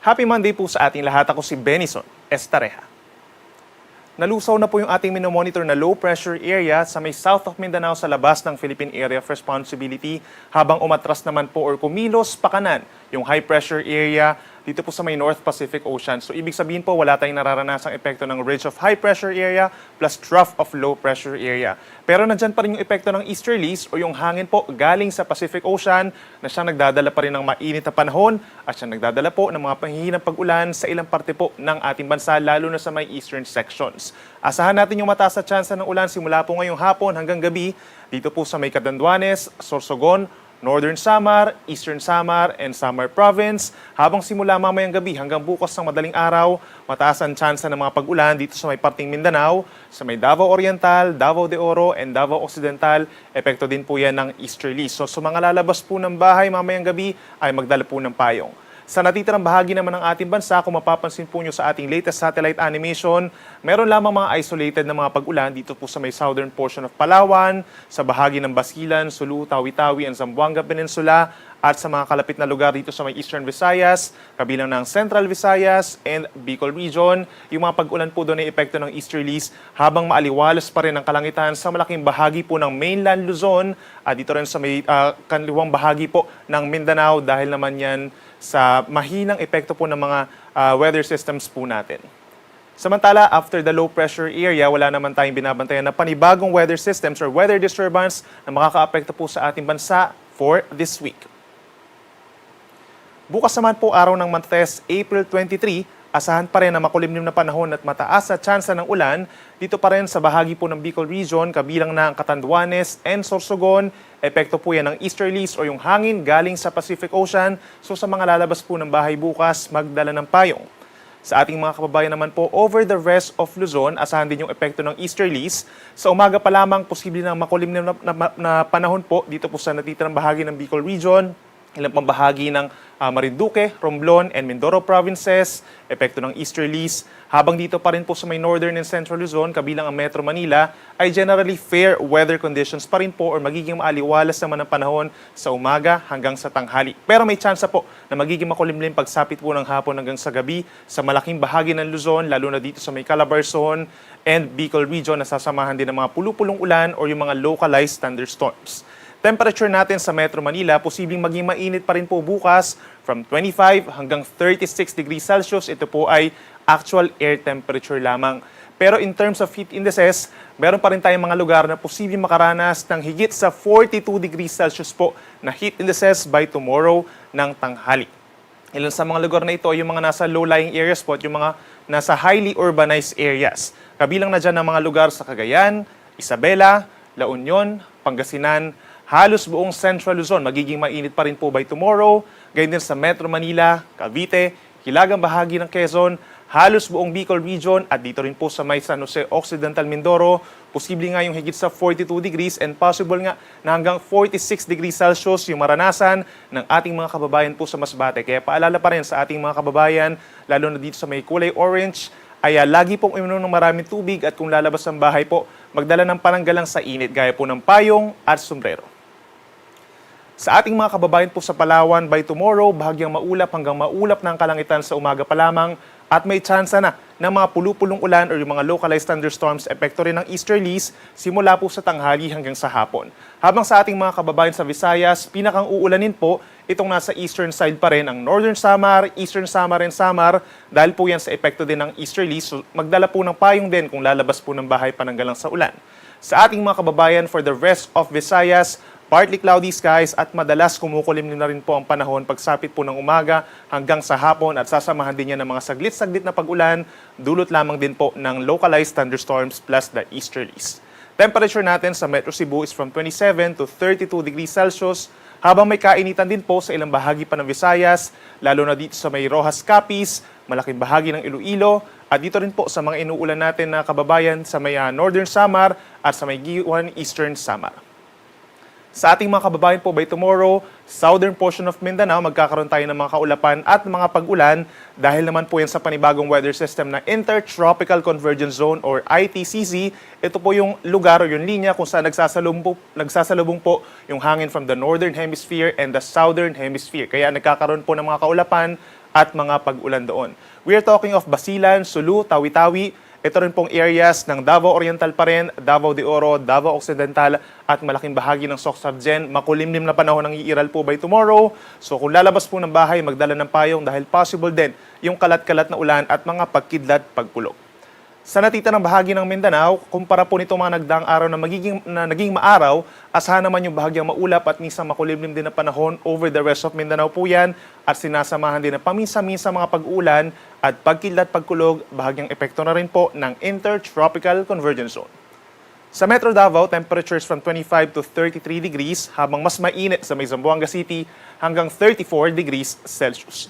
Happy Monday po sa ating lahat. Ako si Benison Estareja. Nalusaw na po yung ating minomonitor na low pressure area sa may south of Mindanao sa labas ng Philippine Area of Responsibility habang umatras naman po or kumilos pakanan yung high pressure area dito po sa may North Pacific Ocean. So ibig sabihin po wala tayong nararanasang epekto ng ridge of high pressure area plus trough of low pressure area. Pero nandyan pa rin yung epekto ng easterlies o yung hangin po galing sa Pacific Ocean na siyang nagdadala pa rin ng mainit na panahon at siyang nagdadala po ng mga panghihinang pag-ulan sa ilang parte po ng ating bansa lalo na sa may eastern sections. Asahan natin yung mataas na tsansa ng ulan simula po ngayong hapon hanggang gabi dito po sa may Catanduanes, Sorsogon, Northern Samar, Eastern Samar, and Samar Province. Habang simula mamayang gabi hanggang bukas ng madaling araw, mataas ang tsansa ng mga pag-ulan dito sa may parting Mindanao, sa may Davao Oriental, Davao de Oro, and Davao Occidental. Epekto din po yan ng easterlies. So sa mga lalabas po ng bahay mamayang gabi ay magdala po ng payong. Sa natitirang bahagi naman ng ating bansa, kung mapapansin po nyo sa ating latest satellite animation, meron lamang mga isolated na mga pag-ulan dito po sa may southern portion of Palawan, sa bahagi ng Basilan, Sulu, Tawi-Tawi, and Zamboanga Peninsula, at sa mga kalapit na lugar dito sa may Eastern Visayas, kabilang ng Central Visayas and Bicol Region. Yung mga pag-ulan po doon ay epekto ng easterlies habang maaliwalas pa rin ang kalangitan sa malaking bahagi po ng mainland Luzon at dito rin sa may kanliwang bahagi po ng Mindanao dahil naman yan sa mahinang epekto po ng mga weather systems po natin. Samantala, after the low pressure area, wala naman tayong binabantayan na panibagong weather systems or weather disturbance na makakaapekto po sa ating bansa for this week. Bukas naman po araw ng Martes, April 23, asahan pa rin na makulimlim na panahon at mataas na tsansa ng ulan dito pa rin sa bahagi po ng Bicol Region, kabilang na ang Catanduanes and Sorsogon. Epekto po yan ng easterlies o yung hangin galing sa Pacific Ocean. So sa mga lalabas po ng bahay bukas, magdala ng payong. Sa ating mga kababayan naman po, over the rest of Luzon, asahan din yung epekto ng easterlies. Sa umaga pa lamang, posible na makulimlim na panahon po dito po sa natitirang bahagi ng Bicol Region, ilang pang bahagi ng Marinduque, Romblon, and Mindoro provinces, epekto ng easterlies. Habang dito pa rin po sa may northern and central Luzon, kabilang ang Metro Manila, ay generally fair weather conditions pa rin po or magiging maaliwalas naman ang panahon sa umaga hanggang sa tanghali. Pero may tsansa po na magiging makulimlim pagsapit po ng hapon hanggang sa gabi sa malaking bahagi ng Luzon, lalo na dito sa may Calabarzon and Bicol Region na sasamahan din ng mga pulupulong ulan or yung mga localized thunderstorms. Temperature natin sa Metro Manila, posibleng maging mainit pa rin po bukas from 25 hanggang 36 degrees Celsius. Ito po ay actual air temperature lamang. Pero in terms of heat indices, meron pa rin tayong mga lugar na posibleng makaranas ng higit sa 42 degrees Celsius po na heat indices by tomorrow ng tanghali. Ilan sa mga lugar na ito ay yung mga nasa low-lying areas po at yung mga nasa highly urbanized areas. Kabilang na dyan ang mga lugar sa Cagayan, Isabela, La Union, Pangasinan, halos buong Central Luzon, magiging mainit pa rin po by tomorrow. Ganyan din sa Metro Manila, Cavite, hilagang bahagi ng Quezon, halos buong Bicol Region at dito rin po sa may San Jose Occidental Mindoro. Posible nga yung higit sa 42 degrees and possible nga na hanggang 46 degrees Celsius yung maranasan ng ating mga kababayan po sa Masbate. Kaya paalala pa rin sa ating mga kababayan, lalo na dito sa may kulay orange, ay lagi pong uminom ng maraming tubig at kung lalabas ng bahay po, magdala ng pananggalang sa init gaya po ng payong at sombrero. Sa ating mga kababayan po sa Palawan, by tomorrow, bahagyang maulap hanggang maulap na ang kalangitan sa umaga pa lamang at may tsansa na ng mga pulupulong ulan o yung mga localized thunderstorms, epekto rin ng easterlies simula po sa tanghali hanggang sa hapon. Habang sa ating mga kababayan sa Visayas, pinakang uulanin po itong nasa eastern side pa rin ang Northern Samar, Eastern Samar and Samar dahil po yan sa epekto din ng easterlies. So, magdala po ng payong din kung lalabas po ng bahay pananggalang sa ulan. Sa ating mga kababayan for the rest of Visayas, partly cloudy skies at madalas kumukulimlim na rin po ang panahon pagsapit po ng umaga hanggang sa hapon at sasamahan din yan ng mga saglit-saglit na pag-ulan, dulot lamang din po ng localized thunderstorms plus the easterlies. Temperature natin sa Metro Cebu is from 27 to 32 degrees Celsius, habang may kainitan din po sa ilang bahagi pa ng Visayas, lalo na dito sa may Rojas Capiz, malaking bahagi ng Iloilo, at dito rin po sa mga inuulan natin na kababayan sa may Northern Samar at sa may Giwan Eastern Samar. Sa ating mga kababayan po by tomorrow, southern portion of Mindanao, magkakaroon tayo ng mga kaulapan at mga pag-ulan dahil naman po yan sa panibagong weather system na Intertropical Convergence Zone or ITCZ. Ito po yung lugar o yung linya kung saan nagsasalubong po yung hangin from the northern hemisphere and the southern hemisphere. Kaya nagkakaroon po ng mga kaulapan at mga pag-ulan doon. We are talking of Basilan, Sulu, Tawi-Tawi. Ito rin pong areas ng Davao Oriental pa rin, Davao de Oro, Davao Occidental at malaking bahagi ng Soc-Sabgen. Makulimlim na panahon ang iiral po by tomorrow. So kung lalabas po ng bahay, magdala ng payong dahil possible din yung kalat-kalat na ulan at mga pagkidlat, pagkulog. Sa natitirang bahagi ng Mindanao, kumpara po nitong mga nagdaang araw na naging maaraw, asahan naman yung bahagyang maulap at minsan makulimlim din na panahon over the rest of Mindanao po yan at sinasamahan din ng paminsan-minsan mga pag-ulan at pagkidlat, pagkulog, bahagyang epekto na rin po ng Intertropical Convergence Zone. Sa Metro Davao, temperatures from 25 to 33 degrees habang mas mainit sa may Zamboanga City hanggang 34 degrees Celsius.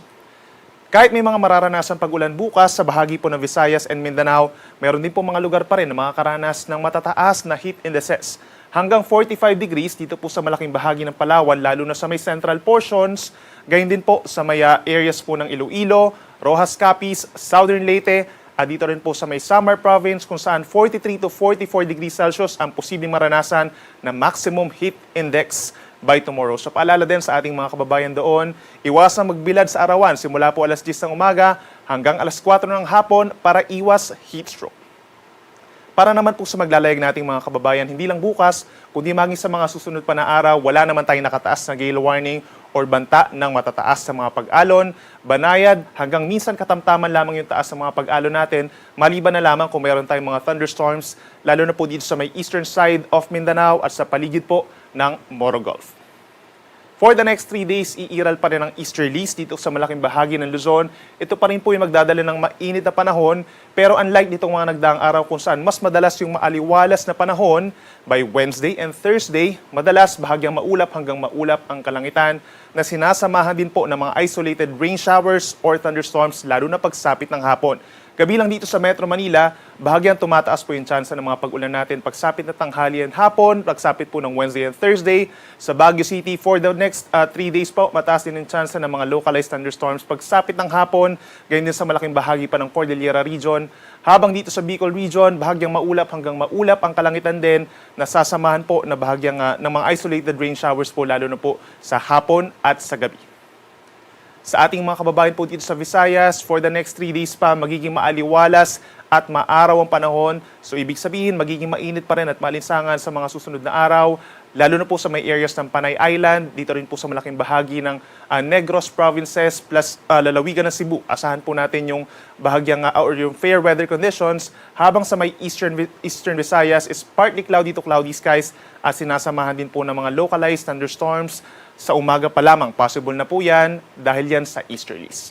Kahit may mga mararanasan pag-ulan bukas sa bahagi po ng Visayas and Mindanao, meron din po mga lugar pa rin na makakaranas ng matataas na heat indices. Hanggang 45 degrees dito po sa malaking bahagi ng Palawan, lalo na sa may central portions. Gayon din po sa may areas po ng Iloilo, Rojas Capiz, Southern Leyte, at dito rin po sa may Samar Province kung saan 43 to 44 degrees Celsius ang posibleng maranasan na maximum heat index by tomorrow. So paalala din sa ating mga kababayan doon, iwasang magbilad sa arawan simula po alas 10 ng umaga hanggang alas 4 ng hapon para iwas heat stroke. Para naman po sa maglalayag nating mga kababayan, hindi lang bukas, kundi maging sa mga susunod pa na araw, wala naman tayong nakataas na gale warning or banta ng matataas sa mga pag-alon, banayad, hanggang minsan katamtaman lamang yung taas sa mga pag-alon natin, maliban na lamang kung meron tayong mga thunderstorms, lalo na po dito sa may eastern side of Mindanao at sa paligid po ng Moro Gulf. For the next 3 days, iiral pa rin ang easterlies dito sa malaking bahagi ng Luzon. Ito pa rin po yung magdadala ng mainit na panahon, pero unlike nitong mga nagdaang araw kung saan mas madalas yung maaliwalas na panahon, by Wednesday and Thursday, madalas bahagyang maulap hanggang maulap ang kalangitan na sinasamahan din po ng mga isolated rain showers or thunderstorms lalo na pagsapit ng hapon. Kabilang dito sa Metro Manila, bahagyang tumataas po yung tsansa ng mga pag-ulan natin pagsapit na tanghali and hapon, pagsapit po ng Wednesday and Thursday. Sa Baguio City, for the next 3 days po, mataas din yung tsansa ng mga localized thunderstorms pagsapit ng hapon, ganyan din sa malaking bahagi pa ng Cordillera Region. Habang dito sa Bicol Region, bahagyang maulap hanggang maulap ang kalangitan din, nasasamahan po na bahagyang ng mga isolated rain showers po lalo na po sa hapon at sa gabi. Sa ating mga kababayan po dito sa Visayas, for the next 3 days pa, magiging maaliwalas at maaraw ang panahon. So ibig sabihin, magiging mainit pa rin at malinsangan sa mga susunod na araw, lalo na po sa may areas ng Panay Island, dito rin po sa malaking bahagi ng Negros provinces plus lalawigan ng Cebu. Asahan po natin yung bahagyang or yung fair weather conditions, habang sa may Eastern Visayas is partly cloudy to cloudy skies at sinasamahan din po ng mga localized thunderstorms. Sa umaga pa lamang, possible na po yan dahil yan sa easterlies.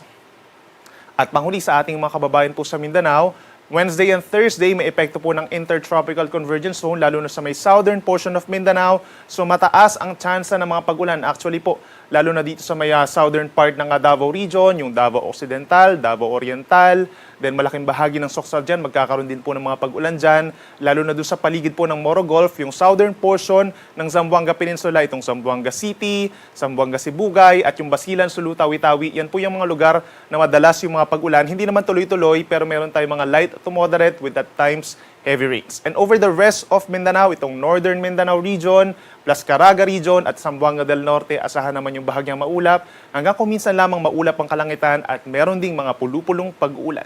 At panghuli sa ating mga kababayan po sa Mindanao, Wednesday and Thursday may epekto po ng Intertropical Convergence Zone lalo na sa may southern portion of Mindanao. So mataas ang tsansa ng mga pag-ulan. Actually po, lalo na dito sa may southern part ng Davao Region, yung Davao Occidental, Davao Oriental, then malaking bahagi ng Soc-Sabgen, magkakaroon din po ng mga pag-ulan dyan, lalo na doon sa paligid po ng Moro Gulf, yung southern portion ng Zamboanga Peninsula, itong Zamboanga City, Zamboanga Sibugay, at yung Basilan, Sulu, Tawi-Tawi. Yan po yung mga lugar na madalas yung mga pag-ulan. Hindi naman tuloy-tuloy, pero meron tayong mga light to moderate with at times heavy rains. And over the rest of Mindanao, itong northern Mindanao region, plus Caraga region at Zamboanga del Norte, asahan naman yung bahagyang maulap, hanggang kung minsan lamang maulap ang kalangitan at meron ding mga pulupulong pag-uulan.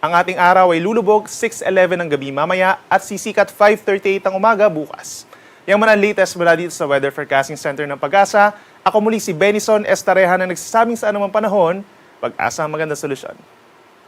Ang ating araw ay lulubog 6:11 ng gabi mamaya at sisikat 5:38 ng umaga bukas. Yang mga latest mula dito sa Weather Forecasting Center ng Pag-asa, ako muli si Benison Estareha na nagsasabing sa anumang panahon, pag-asa ang magandang solusyon.